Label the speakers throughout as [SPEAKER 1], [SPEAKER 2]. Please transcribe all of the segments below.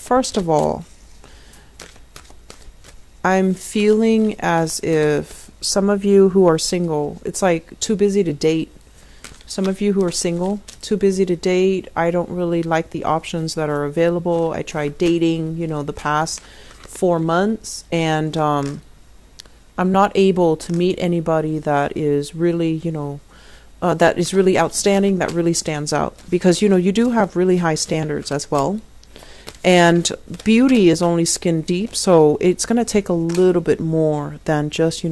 [SPEAKER 1] first of all, I'm feeling as if some of you who are single, it's like too busy to date. Some of you who are single, too busy to date. I don't really like the options that are available. I tried dating, the past 4 months, and I'm not able to meet anybody that is really, that is really outstanding, that really stands out. Because, you do have really high standards as well. And beauty is only skin deep, so it's going to take a little bit more than just,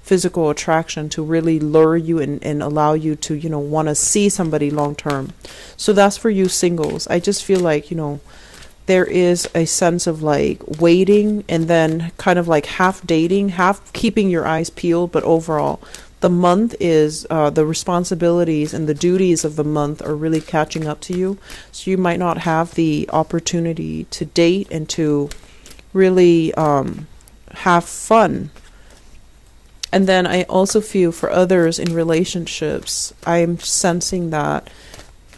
[SPEAKER 1] physical attraction to really lure you and allow you to, want to see somebody long term. So that's for you singles. I just feel like, there is a sense of like waiting and then kind of like half dating, half keeping your eyes peeled, but overall the month is the responsibilities and the duties of the month are really catching up to you. So you might not have the opportunity to date and to really have fun. And then I also feel for others in relationships, I'm sensing that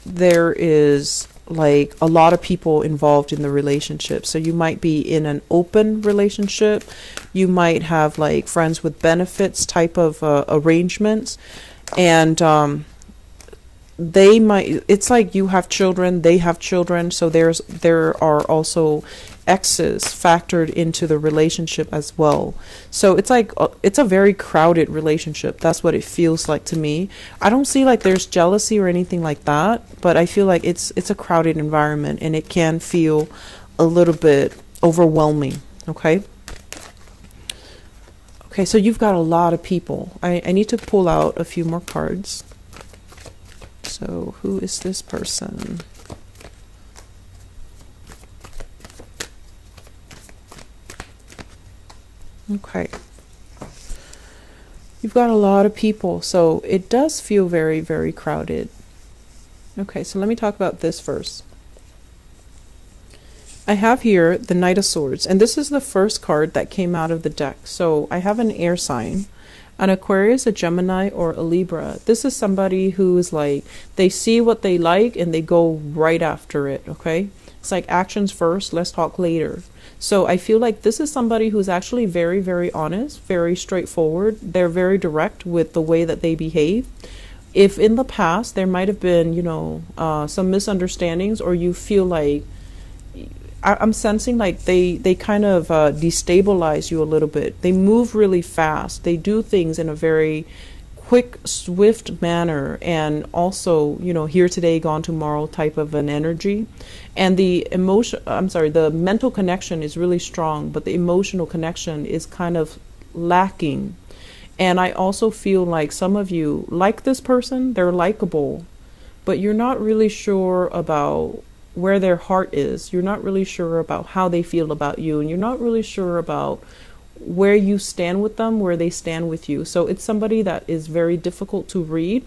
[SPEAKER 1] there is like a lot of people involved in the relationship. So you might be in an open relationship. You might have like friends with benefits type of arrangements. And it's like you have children, they have children. So there are also exes factored into the relationship as well. So it's like it's a very crowded relationship. That's what it feels like to me. I don't see like there's jealousy or anything like that, but I feel like it's a crowded environment and it can feel a little bit overwhelming. Okay, so you've got a lot of people. I need to pull out a few more cards. So who is this person? Okay. You've got a lot of people, so it does feel very, very crowded. Okay, so let me talk about this first. I have here the Knight of Swords, and this is the first card that came out of the deck. So I have an air sign, an Aquarius, a Gemini, or a Libra. This is somebody who is like, they see what they like and they go right after it, okay? It's like actions first, let's talk later. So I feel like this is somebody who's actually very, very honest, very straightforward. They're very direct with the way that they behave. If in the past there might have been, some misunderstandings, or you feel like, I'm sensing like they kind of destabilize you a little bit. They move really fast. They do things in a very quick, swift manner, and also, here today, gone tomorrow type of an energy. And the mental connection is really strong, but the emotional connection is kind of lacking. And I also feel like some of you like this person, they're likable, but you're not really sure about where their heart is. You're not really sure about how they feel about you, and you're not really sure about where you stand with them, where they stand with you. So it's somebody that is very difficult to read,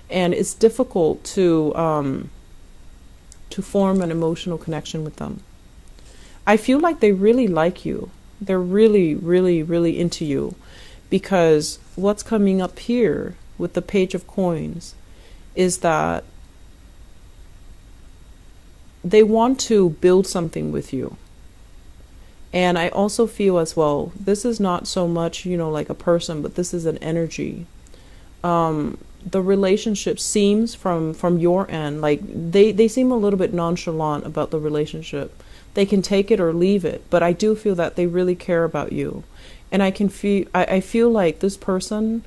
[SPEAKER 1] and it's difficult to form an emotional connection with them. I feel like they really like you. They're really, really, really into you, because what's coming up here with the Page of Coins is that they want to build something with you. And I also feel as well, this is not so much, like a person, but this is an energy. The relationship seems from your end, like they seem a little bit nonchalant about the relationship. They can take it or leave it, but I do feel that they really care about you. And I feel like this person,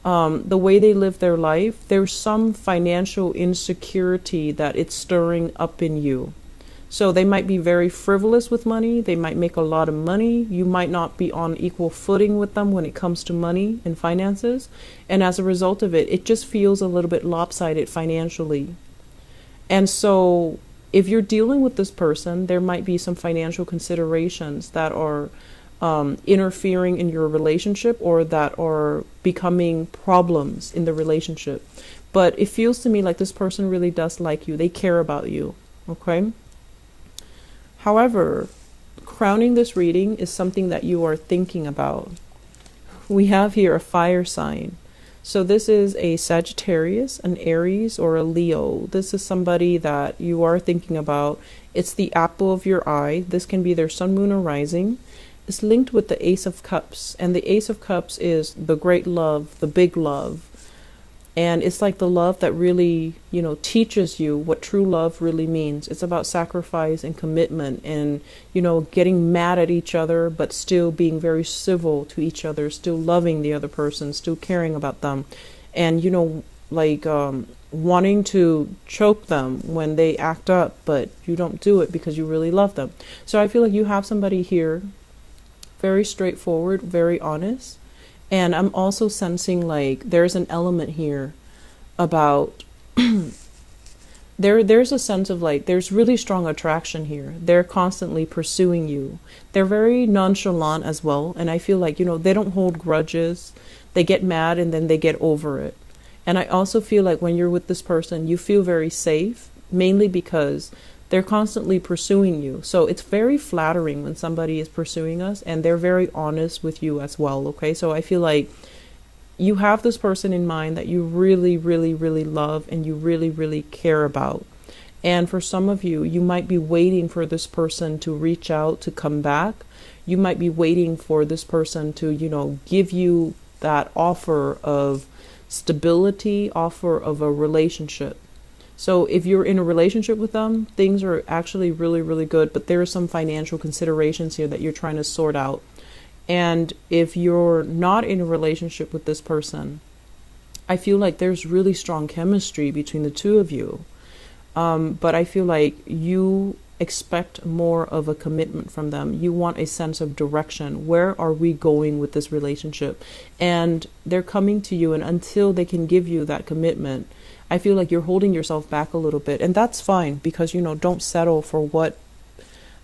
[SPEAKER 1] the way they live their life, there's some financial insecurity that it's stirring up in you. So they might be very frivolous with money. They might make a lot of money. You might not be on equal footing with them when it comes to money and finances. And as a result of it, it just feels a little bit lopsided financially. And so if you're dealing with this person, there might be some financial considerations that are interfering in your relationship, or that are becoming problems in the relationship. But it feels to me like this person really does like you. They care about you. Okay? However, crowning this reading is something that you are thinking about. We have here a fire sign. So this is a Sagittarius, an Aries, or a Leo. This is somebody that you are thinking about. It's the apple of your eye. This can be their sun, moon, or rising. It's linked with the Ace of Cups. And the Ace of Cups is the great love, the big love. And it's like the love that really, teaches you what true love really means. It's about sacrifice and commitment and, getting mad at each other, but still being very civil to each other, still loving the other person, still caring about them. And, wanting to choke them when they act up, but you don't do it because you really love them. So I feel like you have somebody here, very straightforward, very honest. And I'm also sensing like there's an element here about there's a sense of like there's really strong attraction here. They're constantly pursuing you. They're very nonchalant as well. And I feel like, they don't hold grudges. They get mad and then they get over it. And I also feel like when you're with this person, you feel very safe, mainly because they're constantly pursuing you. So it's very flattering when somebody is pursuing us and they're very honest with you as well. Okay. So I feel like you have this person in mind that you really, really, really love and you really, really care about. And for some of you, you might be waiting for this person to reach out, to come back. You might be waiting for this person to, give you that offer of stability, offer of a relationship. So if you're in a relationship with them, things are actually really, really good, but there are some financial considerations here that you're trying to sort out. And if you're not in a relationship with this person, I feel like there's really strong chemistry between the two of you. But I feel like you expect more of a commitment from them. You want a sense of direction. Where are we going with this relationship? And they're coming to you, and until they can give you that commitment, I feel like you're holding yourself back a little bit. And that's fine, because, don't settle for what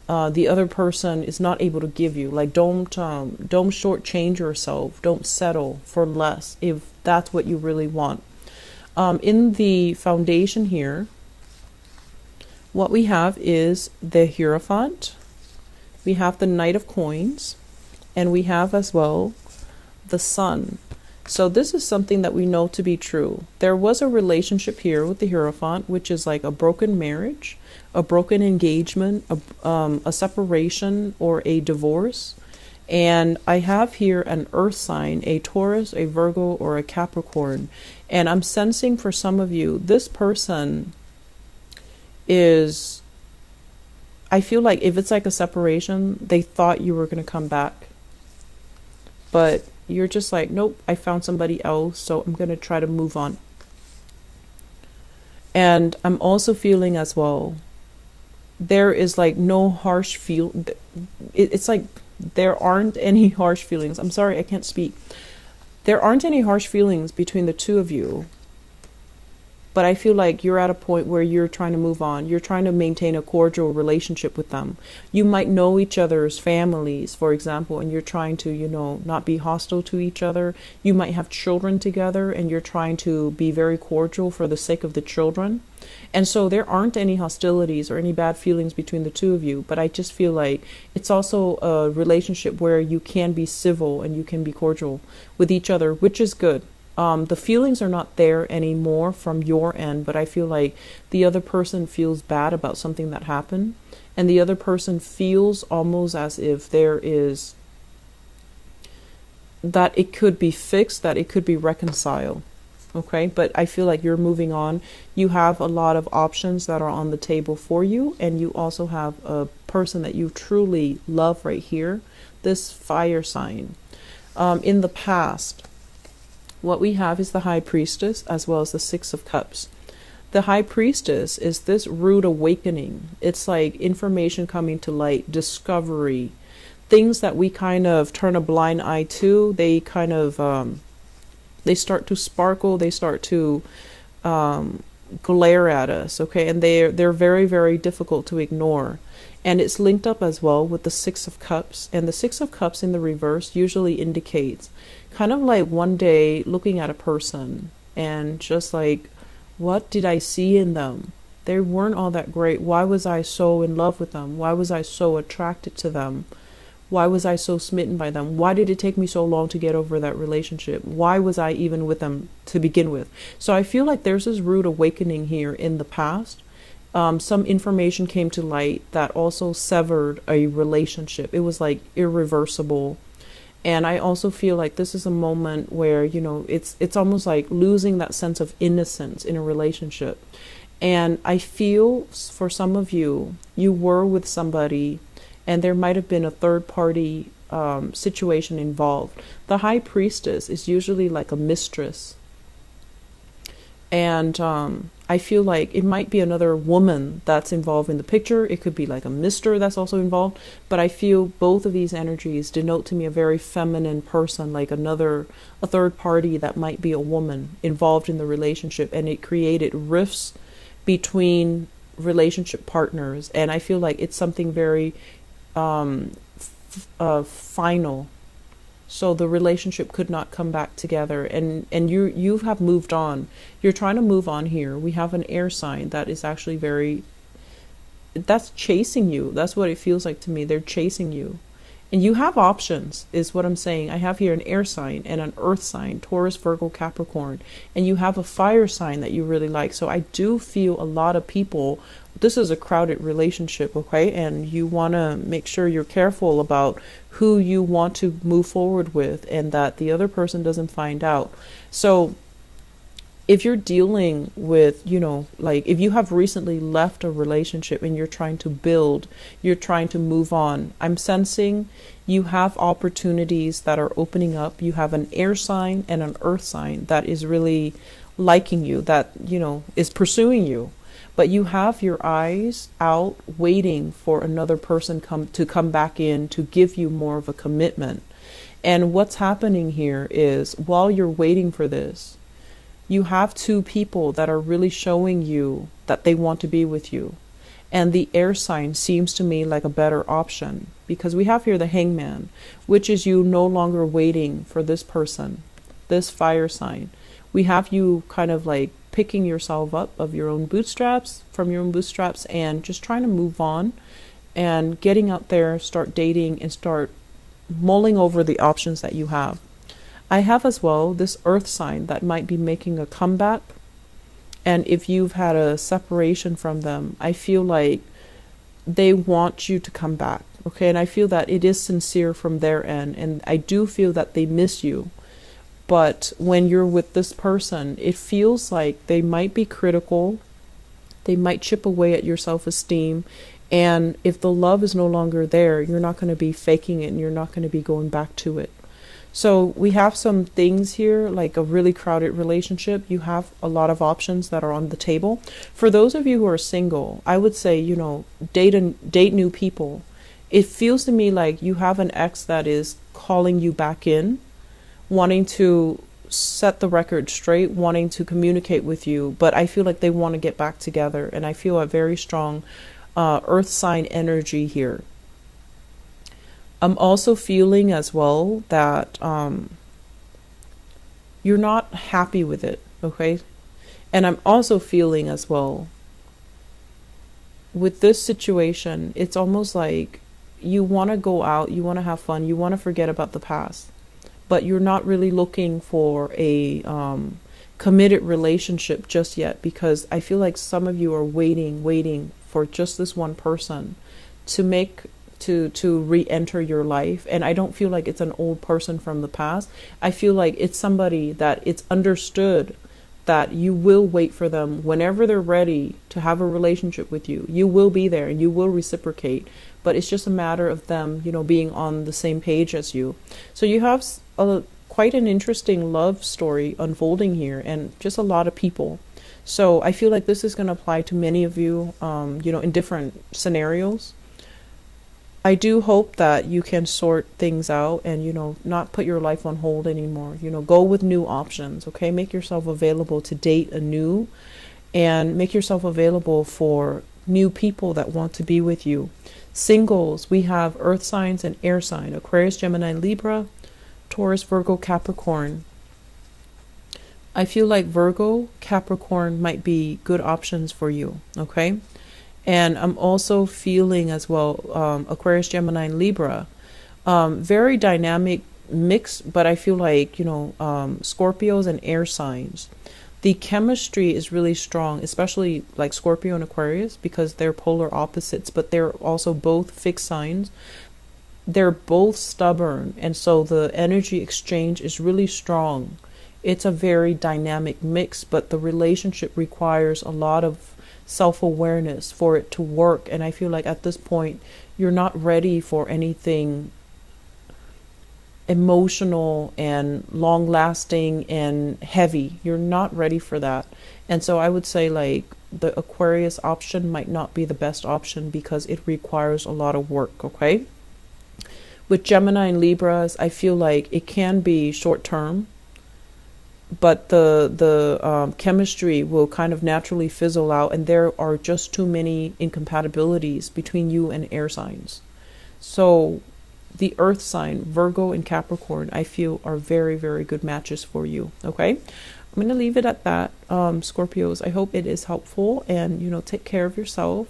[SPEAKER 1] the other person is not able to give you. Like, don't shortchange yourself. Don't settle for less if that's what you really want. In the foundation here, what we have is the Hierophant. We have the Knight of Coins, and we have as well the Sun. So this is something that we know to be true. There was a relationship here with the Hierophant, which is like a broken marriage, a broken engagement, a separation, or a divorce. And I have here an earth sign, a Taurus, a Virgo, or a Capricorn. And I'm sensing for some of you, this person is, I feel like if it's like a separation, they thought you were going to come back. But you're just like, nope, I found somebody else, so I'm going to try to move on. And I'm also feeling as well, there is like no harsh feel. It's like there aren't any harsh feelings. I'm sorry, I can't speak. There aren't any harsh feelings between the two of you. But I feel like you're at a point where you're trying to move on. You're trying to maintain a cordial relationship with them. You might know each other's families, for example, and you're trying to, not be hostile to each other. You might have children together and you're trying to be very cordial for the sake of the children. And so there aren't any hostilities or any bad feelings between the two of you. But I just feel like it's also a relationship where you can be civil and you can be cordial with each other, which is good. The feelings are not there anymore from your end, but I feel like the other person feels bad about something that happened, and the other person feels almost as if there is, that it could be fixed, that it could be reconciled. Okay, but I feel like you're moving on. You have a lot of options that are on the table for you, and you also have a person that you truly love right here, this fire sign. In the past, what we have is the High Priestess as well as the Six of Cups. The High Priestess is this rude awakening. It's like information coming to light, discovery, things that we kind of turn a blind eye to. They kind of, they start to sparkle. They start to glare at us. Okay, and they're very, very difficult to ignore. And it's linked up as well with the Six of Cups. And the Six of Cups in the reverse usually indicates kind of like one day looking at a person and just like, what did I see in them? They weren't all that great. Why was I so in love with them? Why was I so attracted to them? Why was I so smitten by them? Why did it take me so long to get over that relationship? Why was I even with them to begin with? So I feel like there's this rude awakening here in the past. Some information came to light that also severed a relationship. It was like irreversible. And I also feel like this is a moment where, you know, it's almost like losing that sense of innocence in a relationship. And I feel for some of you, you were with somebody and there might have been a third party situation involved. The high priestess is usually like a mistress. And I feel like it might be another woman that's involved in the picture. It could be like a mister that's also involved. But I feel both of these energies denote to me a very feminine person, like a third party that might be a woman involved in the relationship. And it created rifts between relationship partners. And I feel like it's something very final. So the relationship could not come back together, and you have moved on. You're trying to move on here. We have an air sign that is actually that's chasing you. That's what it feels like to me. They're chasing you. And you have options, is what I'm saying. I have here an air sign and an earth sign, Taurus, Virgo, Capricorn. And you have a fire sign that you really like. So I do feel a lot of people, this is a crowded relationship, okay? And you want to make sure you're careful about who you want to move forward with and that the other person doesn't find out. So if you're dealing with, you know, like if you have recently left a relationship and you're trying to build, you're trying to move on, I'm sensing you have opportunities that are opening up. You have an air sign and an earth sign that is really liking you, that, you know, is pursuing you. But you have your eyes out waiting for another person to come back in to give you more of a commitment. And what's happening here is while you're waiting for this, you have two people that are really showing you that they want to be with you. And the air sign seems to me like a better option because we have here the hangman, which is you no longer waiting for this person, this fire sign. We have you kind of like picking yourself up of your own bootstraps, from your own bootstraps, and just trying to move on and getting out there, start dating and start mulling over the options that you have. I have as well this earth sign that might be making a comeback. And if you've had a separation from them, I feel like they want you to come back. Okay. And I feel that it is sincere from their end. And I do feel that they miss you. But when you're with this person, it feels like they might be critical. They might chip away at your self-esteem. And if the love is no longer there, you're not going to be faking it and you're not going to be going back to it. So we have some things here, like a really crowded relationship. You have a lot of options that are on the table. For those of you who are single, I would say, you know, date new people. It feels to me like you have an ex that is calling you back in, wanting to set the record straight, wanting to communicate with you. But I feel like they want to get back together. And I feel a very strong earth sign energy here. I'm also feeling as well that you're not happy with it, okay? And I'm also feeling as well with this situation, it's almost like you want to go out, you want to have fun, you want to forget about the past, but you're not really looking for a committed relationship just yet, because I feel like some of you are waiting for just this one person to re-enter your life. And I don't feel like it's an old person from the past. I feel like it's somebody that it's understood that you will wait for them whenever they're ready to have a relationship with you. You will be there and you will reciprocate, but it's just a matter of them, you know, being on the same page as you. So you have quite an interesting love story unfolding here, and just a lot of people. So I feel like this is going to apply to many of you, you know, in different scenarios. I do hope that you can sort things out and, you know, not put your life on hold anymore. You know, go with new options, okay? Make yourself available to date anew and make yourself available for new people that want to be with you. Singles, we have earth signs and air sign, Aquarius, Gemini, Libra, Taurus, Virgo, Capricorn. I feel like Virgo, Capricorn might be good options for you, okay? And I'm also feeling as well, Aquarius, Gemini, and Libra. Very dynamic mix, but I feel like, Scorpios and air signs, the chemistry is really strong, especially like Scorpio and Aquarius, because they're polar opposites, but they're also both fixed signs. They're both stubborn, and so the energy exchange is really strong. It's a very dynamic mix, but the relationship requires a lot of self-awareness for it to work. And I feel like at this point, you're not ready for anything emotional and long lasting and heavy. You're not ready for that. And so I would say like the Aquarius option might not be the best option because it requires a lot of work, okay? With Gemini and Libras, I feel like it can be short term, but the chemistry will kind of naturally fizzle out, and there are just too many incompatibilities between you and air signs. So the earth sign, Virgo and Capricorn, I feel are very, very good matches for you. Okay. I'm going to leave it at that. Scorpios, I hope it is helpful, and, take care of yourself.